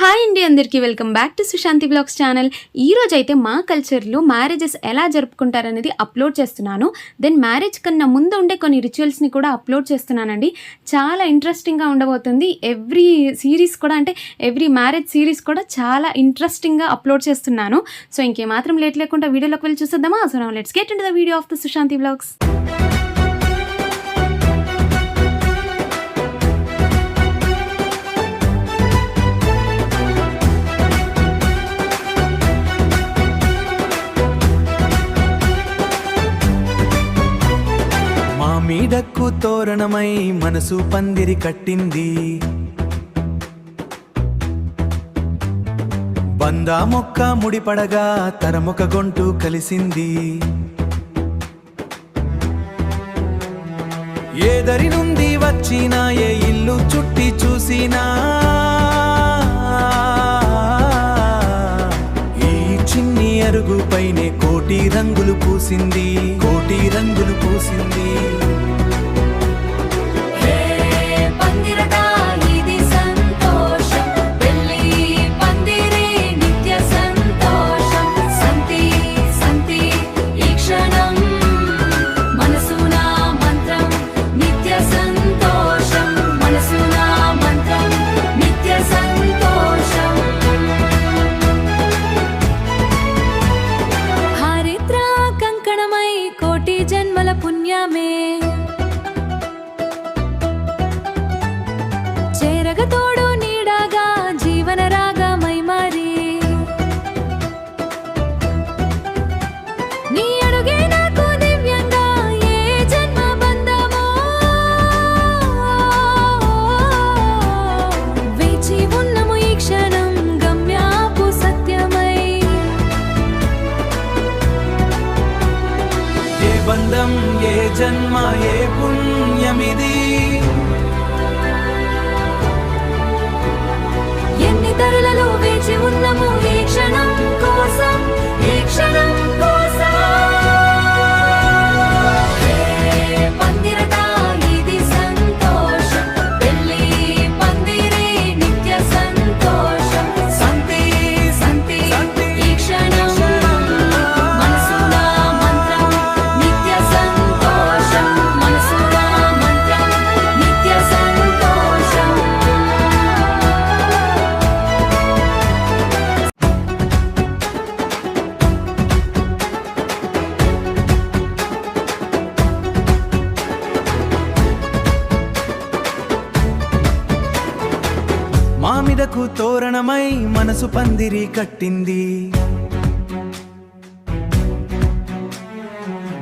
Hi అండి, అందరికీ welcome back to Sushanti blogs channel. ఈరోజు అయితే మా కల్చర్లో మ్యారేజెస్ ఎలా జరుపుకుంటారనేది అప్లోడ్ చేస్తున్నాను. దెన్ మ్యారేజ్ కన్నా ముందు ఉండే కొన్ని రిచువల్స్ని కూడా అప్లోడ్ చేస్తున్నానండి. చాలా ఇంట్రెస్టింగ్గా ఉండబోతుంది. ఎవ్రీ మ్యారేజ్ సిరీస్ కూడా చాలా ఇంట్రెస్టింగ్గా అప్లోడ్ చేస్తున్నాను. సో ఇంకేమాత్రం లేట్ లేకుండా వీడియోలోకి వెళ్ళి చూసేద్దామా? So now let's get into the video of the Sushanthi blogs. మీడక్కు తోరణమై మనసు పందిరి కట్టింది, బందా మొక్క ముడిపడగా తరమొక గొంటు కలిసింది. ఏ దరి నుండి వచ్చినా ఏ ఇల్లు చుట్టి చూసినా ఈ చిన్ని అరుగు పైనే కోటి రంగులు పూసింది, కోటి రంగులు పూసింది. చేరగతోడు నీడాగా జీవన రాగమై మారి నీ అడుగే నాకు దివ్యంగా ఏ జన్మ బంధమో వేచి ఉన్నము ఈ క్షణం గమ్యాపు సత్యమై. ఏ బంధం ఏ జన్మ ఏ పుణ్యమిది, తరులలో వేచి ఉన్నము ఈ క్షణం కోసం, ఈ క్షణం కోసం. పందిరట ఇది సంతోషం, పెళ్లి పందిరి నిత్య సంతోషం. సంతి సంతి ఈ క్షణం మనసున మంత్రం నిత్య సంతోషం, మనసున మంత్రం నిత్య సంతోషం. మామిడకు తోరణమై మనసు పందిరి కట్టింది,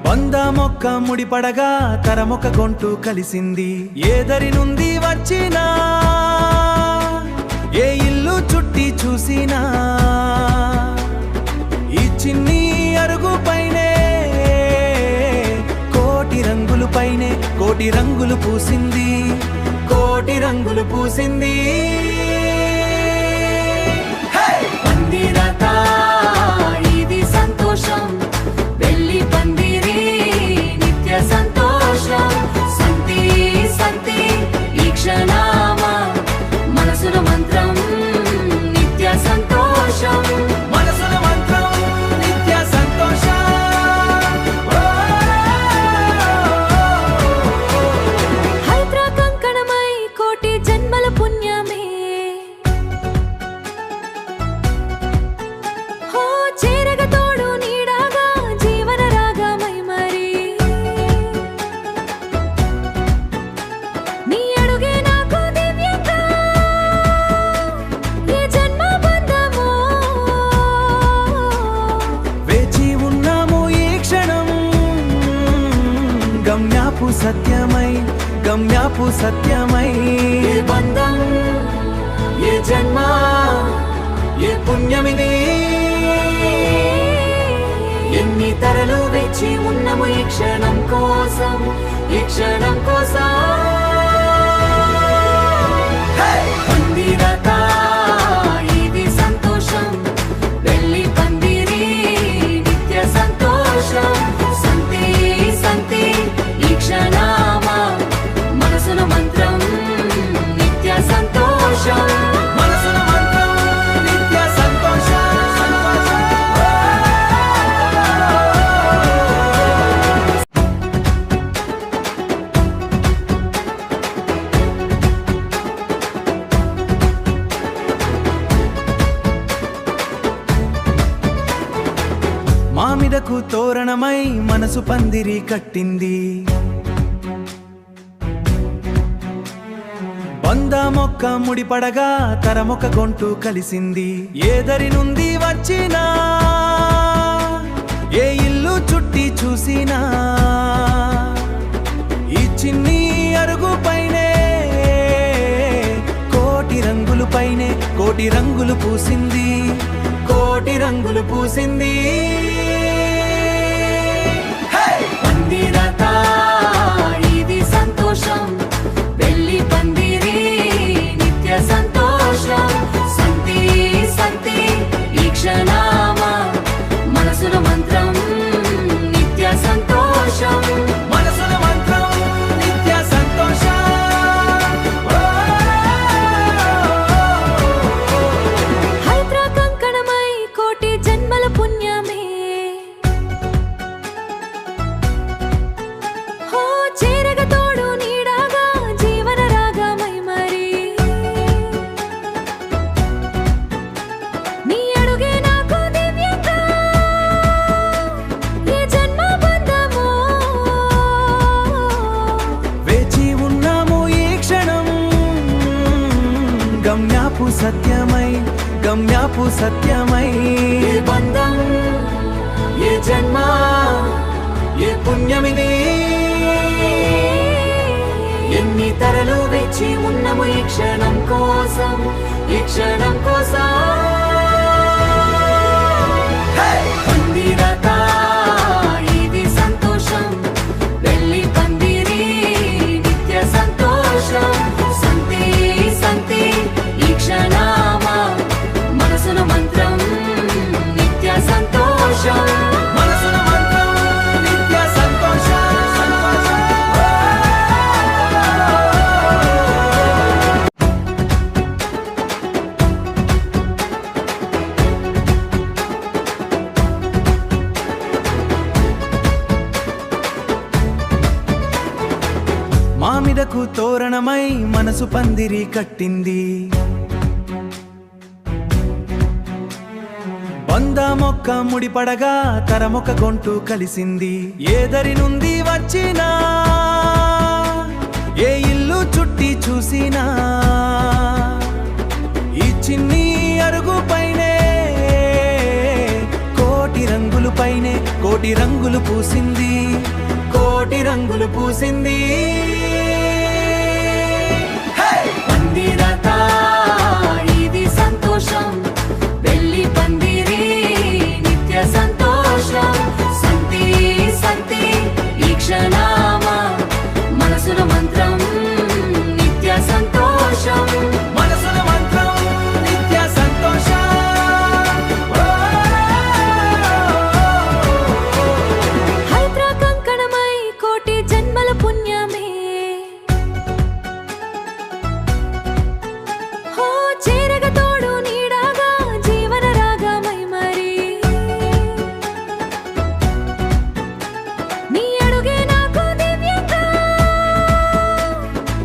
బందా మొక్క ముడిపడగా తరమొక గొంటు కలిసింది. ఏ దరి నుండి వచ్చినా ఏ ఇల్లు చుట్టి చూసినా ఈ చిన్ని అరుగు పైనే కోటి రంగులు పైనే కోటి రంగులు పూసింది, కోటి రంగులు పూసింది. పందిరత ఇది సంతోషం, పెళ్లి పందిరి నిత్య సంతోషం. సంతి సంతి ఈ క్షణమ మనసుల మంత్రం నిత్య సంతోషం, మనసుల మంత్రం నిత్య సంతోషం. హైత్ర కంకణమై కోటి జన్మల పుణ్యమే. హో చేరగతోడు నీడాగా జీవన రాగమై మరి నీ అడుగే నాకు దివ్యంగా ఈ జన్మ బంధమో వేచి ఉన్నాము ఈ క్షణం గమ్యాపు సత్యమై, గమ్యాపు సత్యమై. ఏ బంధం ఏ జన్మ ఏ పుణ్యమిది, ఎన్ని తరలు వేచి ఉన్నము ఈ క్షణం కోసం, ఈ క్షణం కోసం. పందిరత ఇది సంతోషం, పెళ్లి పందిరి నిత్య సంతోషం. సంతి సంతి ఈ క్షణమ మనసుల మంత్రం నిత్య సంతోషం, మనసుల మంత్రం మామిదకు తోరణమై మనసు పందిరి కట్టింది బంద మొక్క ముడిపడగా తరమొక గొంటు కలిసింది ఏదరి నుండి వచ్చినా ఏ ఇల్లు చుట్టి చూసినా ఈ చిన్ని అరుగు పైనే కోటి రంగులు పైనే కోటి రంగులు పూసింది కోటి రంగులు పూసింది పందిరత ఇది సంతోషం పెళ్లి పందిరి నిత్య సంతోషం సంతి సంతి ఈ క్షణమ మనసుల మంత్రం నిత్య సంతోషం మనసుల మంత్రం నిత్య సంతోషం హైత్ర కంకణమై కోటి జన్మల పుణ్యమే హో చేరగ తోడు నీడాగా జీవన రాగమై మరి నీ అడుగే నాకు దివ్యంగా ఈ జన్మ బంధము వేచి ఉన్నాము ఈ క్షణం గమ్యాపు సత్యమై ఈ బంధం ఈ జన్మ ఏ పుణ్యమిది ఎన్ని తరలు వేచి ఉన్నము ఈ క్షణం కోసం పందిరత ఇది సంతోషం పెళ్లి పందిరి నిత్య సంతోషం సంతి సంతి ఈ క్షణమ మనసుల మంత్రం నిత్య సంతోషం మనసుల మంత్రం నిత్య సంతోషం మామిదకు తోరణమై మనసు పందిరి కట్టింది బంద మొక్క ముడిపడగా తరమొక గొంటు కలిసింది ఏదరి నుండి వచ్చినా ఏ ఇల్లు చుట్టి చూసినా ఈ చిన్ని అరుగు పైనే కోటి రంగులు పైనే కోటి రంగులు పూసింది కోటి రంగులు పూసింది పందిరత ఇది సంతోషం పెళ్లి పందిరి నిత్య సంతోషం సంతి సంతి ఈ క్షణమ మనసుల మంత్రం నిత్య సంతోషం మనసుల మంత్రం నిత్య సంతోషం హైత్ర కంకణమై కోటి జన్మల పుణ్యమే హో చేరగ తోడు నీడాగా జీవన రాగమై మరి నీ అడుగే నాకు దివ్యంగా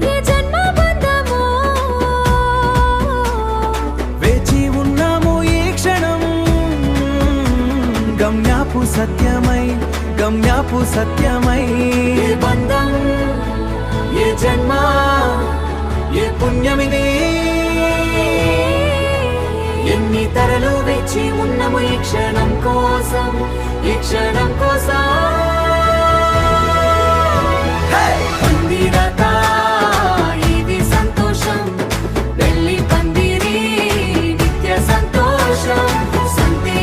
ఈ జన్మ బంధము వేచి ఉన్నాము ఈ క్షణం గమ్యాపు సత్యమై ఈ బంధం ఈ జన్మ ఏ పుణ్యమిది ఎన్ని తరలు వేచి ఉన్నము ఈ క్షణం కోసం పందిరత ఇది సంతోషం పెళ్లి పందిరి నిత్య సంతోషం సంతి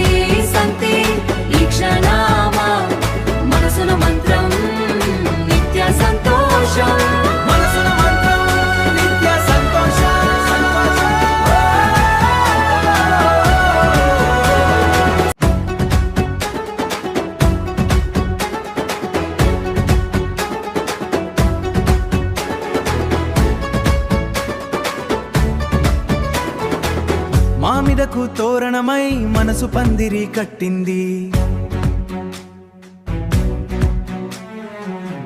సంతి ఈ క్షణమ మనసుల మంత్రం నిత్య సంతోషం మనసుల మంత్రం నిత్య సంతోషం మామిదకు తోరణమై మనసు పందిరి కట్టింది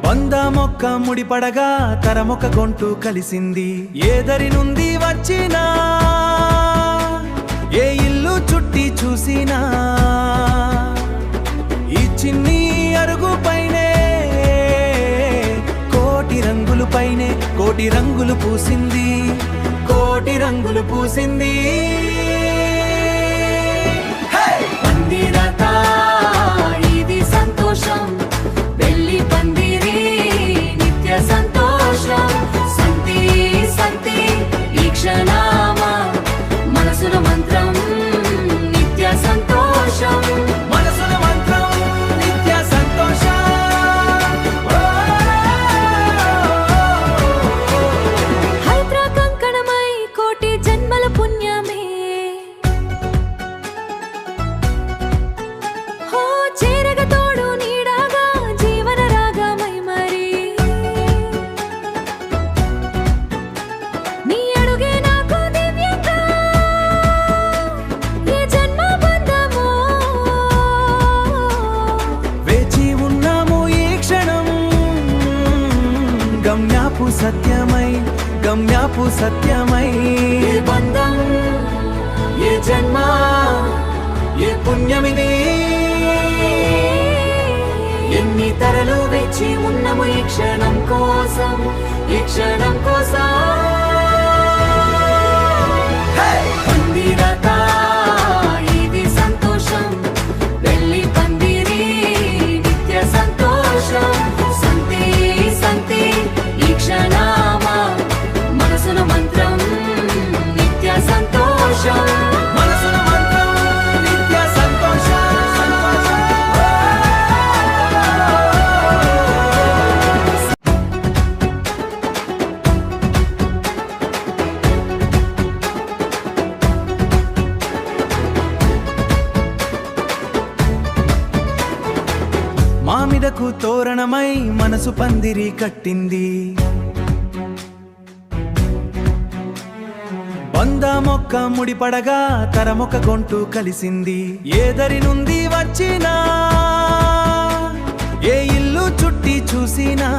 బంద మొక్క ముడిపడగా తరమొక గొంటు కలిసింది ఏదరి నుండి వచ్చినా ఏ ఇల్లు చుట్టి చూసినా ఈ కోటి రంగులు పూసింది, కోటి రంగులు పూసింది. పందిరత ఇది సంతోషం, పెళ్లి పందిరి నిత్య సంతోషం. సంతి సంతి ఈ క్షణామ మనసుల మంత్రం నిత్య సంతోషం. మనసుల మంత్రం నిత్య సంతోషం. హైద్ర కంకణమై కోటి జన్మల పుణ్యమే, హో చేరగ తోడు నీడాగా జీవన రాగమై మరి. నీ అడుగే నాకు దివ్యంగా ఈ జన్మ బంధము. వేచి ఉన్నాము ఈ క్షణం, గమ్యాపు సత్యమై, గమ్యాపు సత్యమై. ఈ బంధం ఏ జన్మ ఏ పుణ్యమిది, ఎన్ని తరలు వేచి ఉన్నము ఈ క్షణం కోసం, ఈ క్షణం కోసం. పందిరత ఇది సంతోషం, పెళ్లి పందిరి నిత్య సంతోషం. సంతి సంతి ఈ క్షణామ మనసుల మంత్రం నిత్య సంతోషం. మనసుల మంత్రం నిత్య సంతోషం. మామిదకు తోరణమై మనసు పందిరి కట్టింది, వంద మొక్క ముడిపడగా తరమొక గొంటు కలిసింది. ఏదరి నుండి వచ్చినా ఏ ఇల్లు చుట్టి చూసినా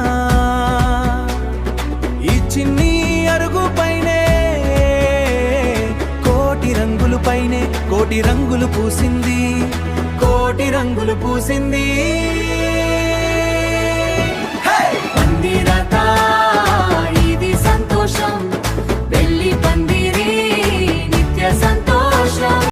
ఈ చిన్ని అరుగు పైనే కోటి రంగులు పైనే, కోటి రంగులు పూసింది, కోటి రంగులు పూసింది. పందిరత ఇది సంతోషం,